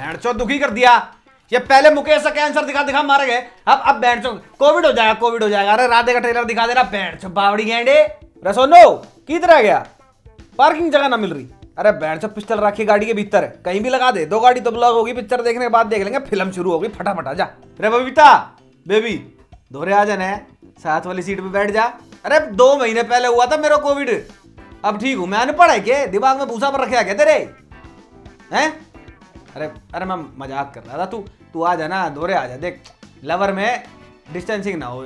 भैंचो दुखी कर दिया। ये पहले मुकेश का कैंसर दिखा दिखा मारे गए, अब भैंचो कोविड हो जाएगा, कोविड हो जाएगा। अरे राधे का ट्रेलर दिखा दे रहा भैंचो बावड़ी गेंडे। रसोनो किधर गया, पार्किंग जगह ना मिल रही। अरे भैंचो पिस्टल रखी गाड़ी के भीतर है, कहीं भी लगा दे, 2 गाड़ी तो ब्लॉक होगी। पिक्चर देखने के बाद देख लेंगे, फिल्म शुरू होगी, फटाफट आ जा। अरे बबीता बेबी दोरे आ जाना है, साथ वाली सीट पे बैठ जा। अरे 2 महीने पहले हुआ था मेरा कोविड, अब ठीक हूं मैं। अनपढ़ है क्या, दिमाग में भूसा पर रखे क्या तेरे हैं? अरे मैं मजाक कर रहा था, तू आ जाना, दोरे आ जा। देख लवर में डिस्टेंसिंग ना हो।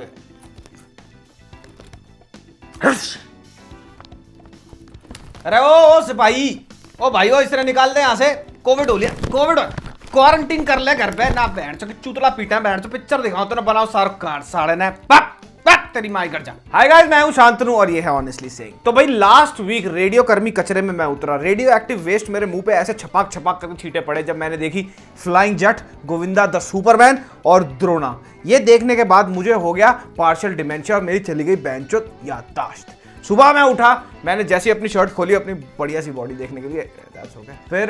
अरे ओ सिपाही, ओ भाई ओ इस तरह निकाल दे यहाँ से। कोविड हो लिया, कोविड क्वारंटीन कर ले घर पे ना। बहन चो चूतला पीटा, बहन चो पिक्चर दिखाओ तो ना बनाओ शाहरुख खान साड़े ने। तेरी माई कर जा। हाय गाइस, मैं हूं शांतनु और ये है ऑनेस्टली सेइंग। तो भाई लास्ट वीक रेडियो कर्मी कचरे में मैं उतरा। रेडियो एक्टिव वेस्ट मेरे मुंह पे ऐसे छपाक छपाक करके छींटे पड़े जब मैंने देखी flying Jatt, Govinda the superman और द्रोणा। ये देखने के बाद मुझे हो गया पार्शियल डिमेंशिया और मेरी चली गई बेंचो याददाश्त। सुबह मैं उठा, मैंने जैसे अपनी शर्ट खोली अपनी बढ़िया सी बॉडी देखने के लिए, हो गया। फिर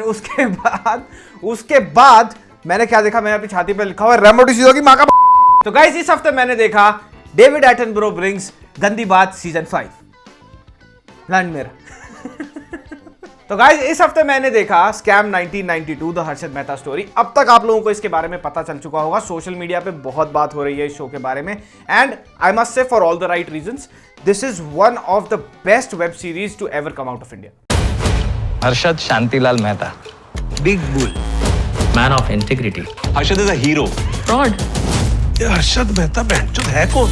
उसके बाद मैंने क्या देखा, मैंने अपनी छाती पे लिखा हुआ रेमो डिसीजो की मां का। तो गाइस इस हफ्ते मैंने देखा डेविड एटनबरो ब्रिंग्स गंदी बात सीजन 5 लैंड मेरा। तो गाइस इस हफ्ते मैंने देखा scam 1992 the Harshad Mehta story. अब तक आप लोगों को इसके बारे में पता चल चुका होगा, सोशल मीडिया पे बहुत बात हो रही है इस शो के बारे में। And I must say for all the right reasons, this is one of the best web series to ever come out of India. Harshad Shantilal Mehta, big bull, man of integrity. Harshad is a hero. Fraud. ये हर्षद मेहता बेंचो है कौन?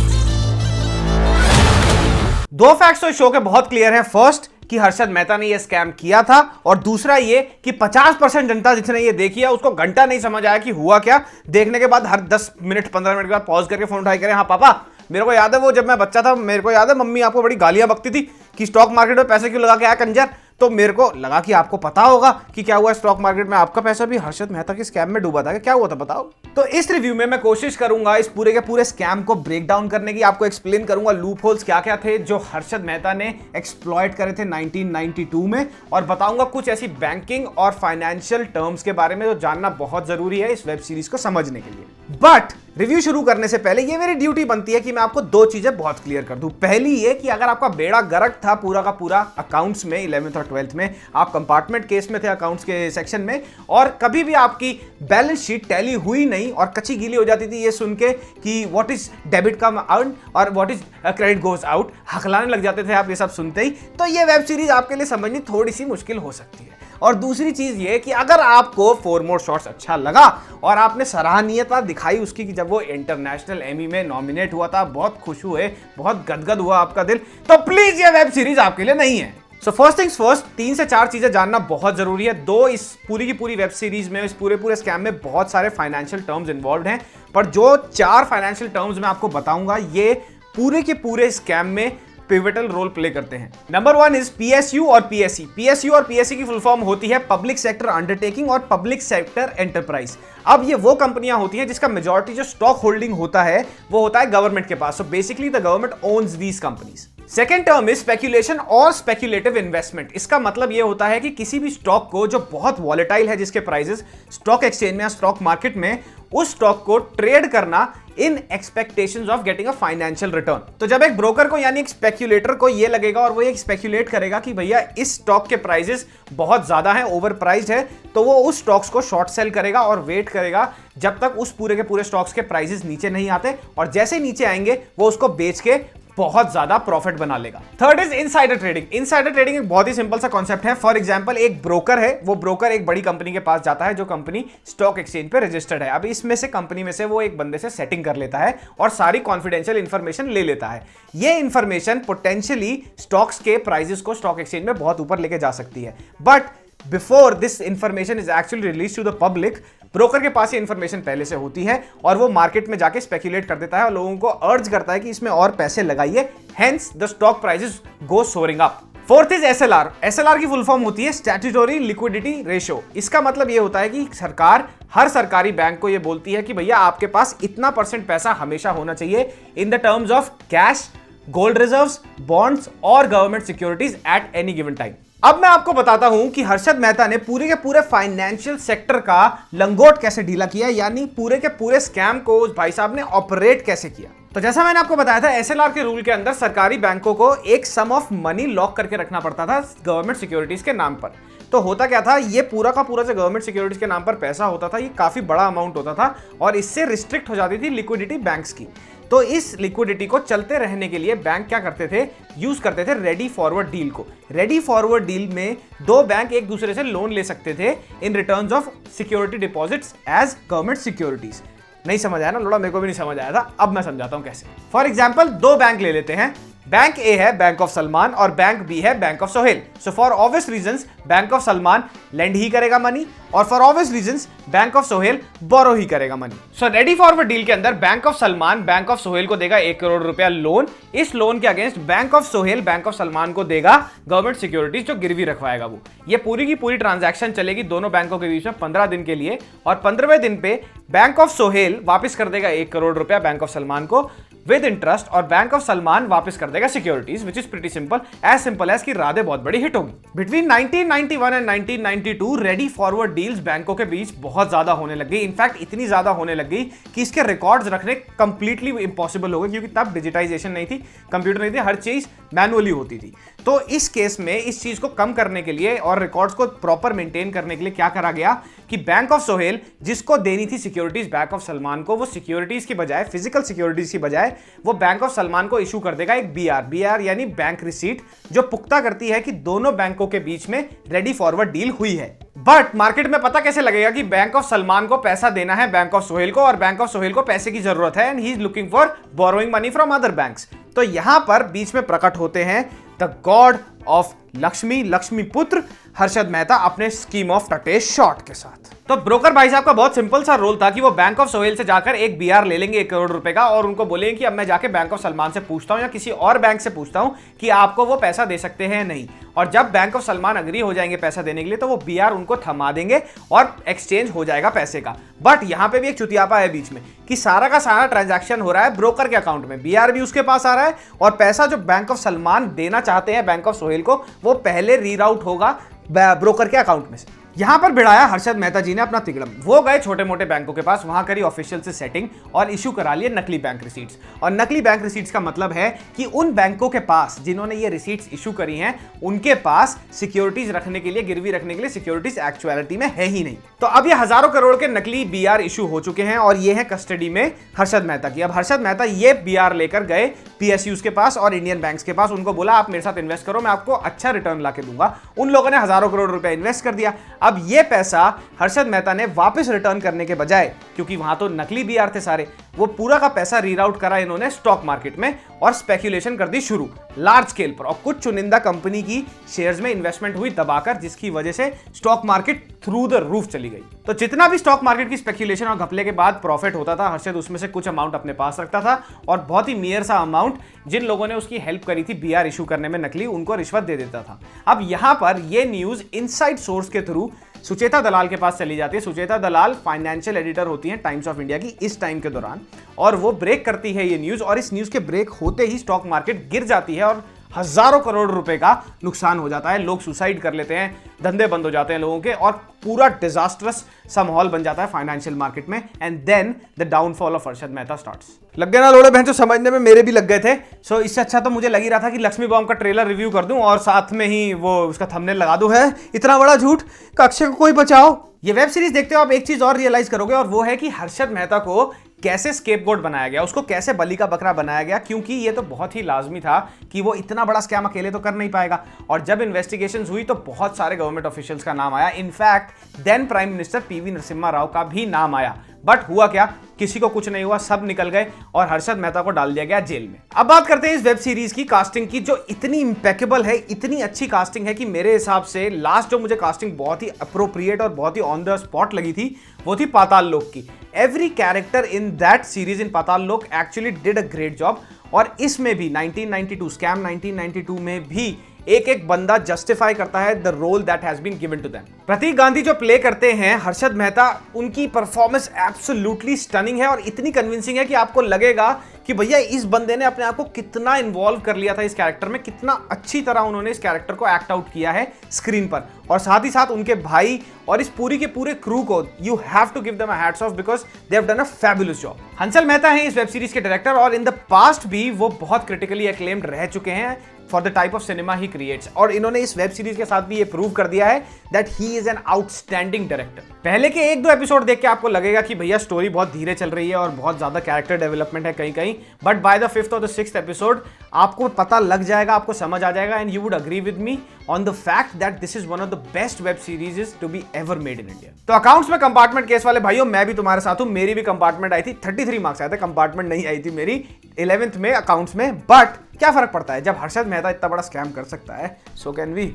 2 facts तो इस show के बहुत clear हैं। First कि हर्षद मेहता ने यह स्कैम किया था, और दूसरा ये कि 50% जनता जिसने ये देखी है उसको घंटा नहीं समझ आया कि हुआ क्या। देखने के बाद हर 10 मिनट 15 मिनट के बाद पॉज करके फोन उठाई करें, हाँ पापा मेरे को याद है वो जब मैं बच्चा था, मेरे को याद है मम्मी आपको बड़ी गालियां बकती थी कि स्टॉक मार्केट में पैसे क्यों लगा के आया कंजर। तो मेरे को लगा कि आपको पता होगा कि क्या हुआ स्टॉक मार्केट में, आपका पैसा भी हर्षद मेहता के स्कैम में डूबा था, क्या हुआ था बताओ। तो इस रिव्यू में मैं कोशिश करूंगा इस पूरे के पूरे स्कैम को ब्रेक डाउन करने की, आपको एक्सप्लेन करूंगा लूप होल्स क्या क्या थे जो हर्षद मेहता ने एक्सप्लॉइट करे थे 1992 में, और बताऊंगा कुछ ऐसी बैंकिंग और फाइनेंशियल टर्म्स के बारे में जो जानना बहुत जरूरी है इस वेब सीरीज को समझने के लिए। बट रिव्यू शुरू करने से पहले ये मेरी ड्यूटी बनती है कि मैं आपको 2 चीजें बहुत क्लियर कर दूं। पहली ये कि अगर आपका बेड़ा गर्क था पूरा का पूरा अकाउंट्स में 11th और 12th में, आप कंपार्टमेंट केस में थे अकाउंट्स के सेक्शन में, और कभी भी आपकी बैलेंस शीट टैली हुई नहीं और कच्ची गीली हो जाती थी ये सुन के कि what is debit come out और what is credit goes out, हकलाने लग जाते थे आप ये सब सुनते ही, तो ये वेब सीरीज आपके लिए समझनी थोड़ी सी मुश्किल हो सकती है। और दूसरी चीज ये कि अगर आपको 4 मोर शॉट्स अच्छा लगा और आपने सराहनीयता दिखाई उसकी कि जब वो इंटरनेशनल एमी में नॉमिनेट हुआ था, बहुत खुश हुए, बहुत गदगद हुआ आपका दिल, तो प्लीज ये वेब सीरीज आपके लिए नहीं है। सो फर्स्ट थिंग्स फर्स्ट, 3 से 4 चीजें जानना बहुत जरूरी है। 2, इस पूरी की पूरी वेब सीरीज में, इस पूरे स्कैम में बहुत सारे फाइनेंशियल टर्म्स इन्वॉल्व हैं, पर जो 4 फाइनेंशियल टर्म्स मैं आपको बताऊंगा ये पूरे के पूरे स्कैम में पिवटल रोल प्ले करते हैं। नंबर 1 इज पीएसयू और पीएससी। पीएसयू और पीएससी की फुल फॉर्म होती है पब्लिक सेक्टर अंडरटेकिंग और पब्लिक सेक्टर एंटरप्राइज। अब ये वो कंपनियां होती हैं जिसका मेजॉरिटी जो स्टॉक होल्डिंग होता है वो होता है गवर्नमेंट के पास। So basically the government owns these companies. Second term is speculation और स्पेक्यूलेटिव इन्वेस्टमेंट। इसका मतलब यह होता है कि किसी भी स्टॉक को जो बहुत वॉलेटाइल है, जिसके प्राइसेस स्टॉक एक्सचेंज में या स्टॉक मार्केट में, उस स्टॉक को ट्रेड करना in expectations of getting a financial return. तो जब एक ब्रोकर को यानी एक स्पेक्यूलेटर को ये लगेगा और वो एक स्पेक्यूलेट करेगा कि भैया इस स्टॉक के प्राइसेस बहुत ज्यादा हैं, ओवर प्राइस्ड है, तो वो उस स्टॉक्स को शॉर्ट सेल करेगा और वेट करेगा जब तक उस पूरे के पूरे स्टॉक्स के प्राइसेस नीचे नहीं आते, और जैसे नीचे आएंगे वो उसको बेच के बहुत ज्यादा प्रॉफिट बना लेगा। Third is insider trading. Insider trading एक बहुत ही सिंपल सा कॉन्सेप्ट है। फॉर एग्जांपल एक ब्रोकर है, वो ब्रोकर एक बड़ी कंपनी के पास जाता है जो कंपनी स्टॉक एक्सचेंज पे रजिस्टर्ड है। अब इसमें से कंपनी में से वो एक बंदे से सेटिंग कर लेता है और सारी कॉन्फिडेंशियल इंफॉर्मेशन ले लेता है। ये इंफॉर्मेशन पोटेंशियली स्टॉक्स के प्राइसेस को स्टॉक एक्सचेंज में बहुत ऊपर लेके जा सकती है। But before this information is actually release to the public, broker के पास ये इंफॉर्मेशन पहले से होती है और वो मार्केट में जाके स्पेक्यूलेट कर देता है और लोगों को अर्ज करता है कि इसमें और पैसे लगाइए, hence the stock prices go soaring up. Fourth is SLR. SLR की फुल फॉर्म होती है स्टैट्यूटरी लिक्विडिटी रेशियो। इसका मतलब ये होता है कि सरकार हर सरकारी बैंक को ये बोलती है कि भैया आपके पास इतना % पैसा हमेशा होना चाहिए in the terms of cash, gold reserves, bonds और government securities at any given time. अब मैं आपको बताता हूं कि हर्षद मेहता ने पूरे के पूरे फाइनेंशियल सेक्टर का लंगोट कैसे ढीला किया, यानी पूरे के पूरे स्कैम को उस भाई साहब ने ऑपरेट कैसे किया। तो जैसा मैंने आपको बताया था, एसएलआर के रूल के अंदर सरकारी बैंकों को एक सम ऑफ मनी लॉक करके रखना पड़ता था गवर्नमेंट सिक्योरिटीज के नाम पर। तो होता क्या था, ये पूरा का पूरा जो गवर्नमेंट सिक्योरिटीज के नाम पर पैसा होता था, ये काफी बड़ा अमाउंट होता था और इससे रिस्ट्रिक्ट हो जाती थी लिक्विडिटी बैंक्स की। तो इस लिक्विडिटी को चलते रहने के लिए बैंक क्या करते थे, यूज करते थे रेडी फॉरवर्ड डील को। रेडी फॉरवर्ड डील में दो बैंक एक दूसरे से लोन ले सकते थे in returns of security deposits as government securities. नहीं समझ आया ना लोड़ा, मेरे को भी नहीं समझ आया था, अब मैं समझाता हूं कैसे। फॉर एग्जाम्पल, दो बैंक ले लेते हैं, बैंक ए है बैंक ऑफ सलमान और बैंक बी है bank of Sohail. So for obvious reasons bank of Salman lend ही करेगा मनी और for obvious reasons bank of Sohail borrow ही करेगा money. So ready forward deal के अंदर bank of Salman bank of Sohail को देगा 1 करोड़ रुपया लोन। इस लोन के against bank of Sohail bank of Salman को देगा गवर्नमेंट सिक्योरिटीज जो गिरवी रखवाएगा वो। ये पूरी की पूरी ट्रांजैक्शन चलेगी दोनों बैंकों के बीच में 15 दिन के लिए और 15वें दिन पे बैंक ऑफ सोहेल वापस कर देगा 1 करोड़ रुपया बैंक ऑफ सलमान को विद इंटरेस्ट और बैंक ऑफ सलमान वापस कर देगा securities, which is pretty simple as कि राधे बहुत बड़ी हिट होगी। Between 1991 and 1992 ready forward deals बैंकों के बीच बहुत ज्यादा होने लग गई। इनफैक्ट इतनी ज्यादा होने लग गई कि इसके रिकॉर्ड्स रखने कंप्लीटली इंपॉसिबल हो गए, क्योंकि तब डिजिटाइजेशन नहीं थी, कंप्यूटर नहीं थे, हर चीज मैनुअली होती थी। तो इस केस में इस चीज को कम करने के लिए और रिकॉर्ड्स को प्रॉपर मेंटेन करने के लिए क्या करा गया कि बैंक ऑफ सोहेल जिसको देनी थी सिक्योरिटीज बैंक ऑफ सलमान को, वो सिक्योरिटीज की बजाय, फिजिकल सिक्योरिटीज की बजाय वो बैंक ऑफ सलमान को इशू कर देगा एक बीआर यानी बैंक रिसीट, जो पुख्ता करती है कि दोनों बैंकों के बीच में रेडी फॉरवर्ड डील हुई है। बट मार्केट में पता कैसे लगेगा कि बैंक ऑफ सलमान को पैसा देना है बैंक ऑफ सोहेल को और बैंक ऑफ सोहेल को पैसे की जरूरत है and he is looking for borrowing money from other banks. तो यहां पर बीच में प्रकट होते हैं द गॉड ऑफ लक्ष्मी पुत्र हर्षद मेहता अपने स्कीम ऑफ टटेश शॉर्ट के साथ। तो ब्रोकर भाई साहब का बहुत सिंपल सा रोल था कि वो बैंक ऑफ सोहेल से जाकर एक बीआर ले लेंगे 1 करोड़ रुपए का और उनको बोलेंगे कि अब मैं जाके बैंक ऑफ सलमान से पूछता हूं या किसी और बैंक से पूछता हूं कि आपको वो पैसा दे सकते हैं नहीं। और जब बैंक ऑफ सलमान अग्री हो जाएंगे पैसा देने के लिए तो वो बीआर उनको थमा देंगे और एक्सचेंज हो जाएगा पैसे का। बट यहां पे भी एक चुतियापा है बीच में कि सारा का सारा ट्रांजैक्शन हो रहा है ब्रोकर के अकाउंट में, बीआर भी उसके पास आ रहा है और पैसा जो बैंक ऑफ सलमान देना चाहते हैं बैंक ऑफ सोहेल को वो पहले रीराउट होगा ब्रोकर के अकाउंट में से। यहां पर भिड़ाया हर्षद मेहता जी ने अपना तिगड़म। वो गए छोटे मोटे बैंकों के पास, वहां करी ऑफिशियल से सेटिंग और इशू करा लिए नकली बैंक रिसीट्स। और नकली बैंक रिसीट्स का मतलब है कि उन बैंकों के पास जिन्होंने ये रिसीट्स इशू करी हैं उनके पास सिक्योरिटीज रखने के लिए, गिरवी रखने के लिए सिक्योरिटीज एक्चुअलिटी में है ही नहीं। तो अब ये हजारों करोड़ के नकली बीआर इशू हो चुके हैं और ये है कस्टडी में हर्षद मेहता की। अब हर्षद मेहता ये बीआर लेकर गए पीएसयूज के पास और इंडियन बैंक्स के पास, उनको बोला आप मेरे साथ इन्वेस्ट करो, मैं आपको अच्छा रिटर्न ला के दूंगा। उन लोगों ने हजारों करोड़ रुपए इन्वेस्ट कर दिया। अब ये पैसा हर्षद मेहता ने वापस रिटर्न करने के बजाय, क्योंकि वहां तो नकली बीआर थे सारे, वो पूरा का पैसा रीराउट करा इन्होंने स्टॉक मार्केट में और स्पेक्यूलेशन कर दी शुरू लार्ज स्केल पर। और कुछ चुनिंदा कंपनी की शेयर्स में इन्वेस्टमेंट हुई दबाकर, जिसकी वजह से stock market through the roof चली गई। तो जितना भी स्टॉक मार्केट की स्पेक्यूलेशन और घपले के बाद प्रॉफिट होता था, हर्षद उसमें से कुछ अमाउंट अपने पास रखता था और बहुत ही मेयर सा अमाउंट जिन लोगों ने उसकी हेल्प करी थी बीआर इशू करने में नकली, उनको रिश्वत दे देता था। अब यहां पर यह न्यूज इनसाइड सोर्स के थ्रू सुचेता दलाल के पास चली जाती है। सुचेता दलाल फाइनेंशियल एडिटर होती हैं टाइम्स ऑफ इंडिया की इस टाइम के दौरान, और वो ब्रेक करती है ये न्यूज और इस न्यूज के ब्रेक होते ही स्टॉक मार्केट गिर जाती है और हजारों करोड़ रुपए का नुकसान हो जाता है। लोग सुसाइड कर लेते हैं, धंधे बंद हो जाते हैं लोगों के और पूरा डिजास्टरस सा माहौल बन जाता है फाइनेंशियल मार्केट में। And then the downfall of Harshad Mehta starts. लग गए ना लोड़े बहन, तो समझने में मेरे भी लग गए थे। सो इससे अच्छा तो मुझे लग ही रहा था कि लक्ष्मी बॉम्ब का ट्रेलर रिव्यू कर दूं और साथ में ही वो उसका थंबनेल लगा दूं। है इतना बड़ा झूठ, अक्षय को कोई बचाओ। ये वेब सीरीज देखते हो आप एक चीज और रियलाइज करोगे और वो है कि हर्षद मेहता को कैसे स्केपगोट बनाया गया, उसको कैसे बलि का बकरा बनाया गया, क्योंकि ये तो बहुत ही लाजमी था कि वो इतना बड़ा स्कैम अकेले तो कर नहीं पाएगा। और जब इन्वेस्टिगेशंस हुई तो बहुत सारे गवर्नमेंट ऑफिशियल्स का नाम आया, in fact then prime minister PV Narasimha Rao का भी नाम आया। बट हुआ क्या, किसी को कुछ नहीं हुआ, सब निकल गए और हर्षद मेहता को डाल दिया गया जेल में। अब बात करते हैं इस वेब सीरीज की कास्टिंग की, जो इतनी इंपेकेबल है, इतनी अच्छी कास्टिंग है कि मेरे हिसाब से लास्ट जो मुझे कास्टिंग बहुत ही अप्रोप्रिएट और बहुत ही ऑन द स्पॉट लगी थी वो थी पाताल लोक की। Every character in that series in Paatal Lok actually did a great job. और इसमें भी 1992 स्कैम 1992 में भी एक एक बंदा जस्टिफाई करता है the role that has been given to them. Prateek Gandhi जो प्ले करते हैं हर्षद मेहता, उनकी परफॉर्मेंस एब्सोल्युटली स्टनिंग है और इतनी कन्विंसिंग है कि आपको लगेगा कि भैया इस बंदे ने अपने आप को कितना इन्वॉल्व कर लिया था इस कैरेक्टर में, कितना अच्छी तरह उन्होंने इस कैरेक्टर को एक्ट आउट किया है स्क्रीन पर, और साथ ही साथ उनके भाई और इस पूरी के पूरे क्रू को you have to give them a hats off because they have done a fabulous job. Hansal Mehta है इस वेब सीरीज के डायरेक्टर और इन द पास्ट भी वो बहुत क्रिटिकली एक्लेम्ड रह चुके हैं for the type of cinema he creates, और इन्होंने इस वेब सीरीज के साथ भी ये प्रूव कर दिया है that he is an outstanding director. पहले के 1-2 एपिसोड देख के आपको लगेगा कि भैया स्टोरी बहुत धीरे चल रही है और बहुत ज्यादा कैरेक्टर डेवलपमेंट है कहीं कहीं, बट बाय द 5th और द 6th एपिसोड आपको पता लग जाएगा, आपको समझ आ जाएगा, and you would agree with me on the fact that this is one of the best web series to be ever made in India. तो अकाउंट्स में कंपार्टमेंट केस वाले भाइयों, मैं भी तुम्हारे साथ हूं, मेरी भी कंपार्टमेंट आई थी, 33 मार्क्स आए थे, कंपार्टमेंट नहीं आई थी मेरी 11th में अकाउंट्स में, बट क्या फर्क पड़ता है जब हर्षद मेहता इतना बड़ा स्कैम कर सकता है, सो कैन वी।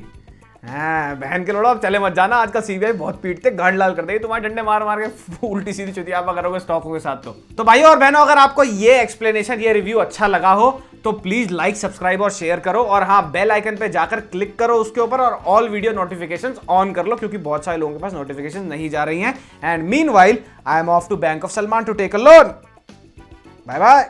बहन के लोड़ो अब चले मत जाना, आजकल सीबीआई बहुत पीटते, गांड लाल कर देगी तुम्हारे डंडे मार मार के, उल्टी सीधी चुतिया आप करोगे स्टॉकों के साथ। तो भाइयों और बहनों, अगर आपको ये एक्सप्लेनेशन, ये रिव्यू अच्छा लगा हो तो प्लीज लाइक, सब्सक्राइब और शेयर करो, और हाँ बेल आइकन पे जाकर क्लिक करो उसके ऊपर और ऑल वीडियो नोटिफिकेशंस ऑन कर लो, क्योंकि बहुत सारे लोगों के पास नोटिफिकेशन नहीं जा रही हैं। And meanwhile I am off to bank of Salman to take a loan. Bye bye.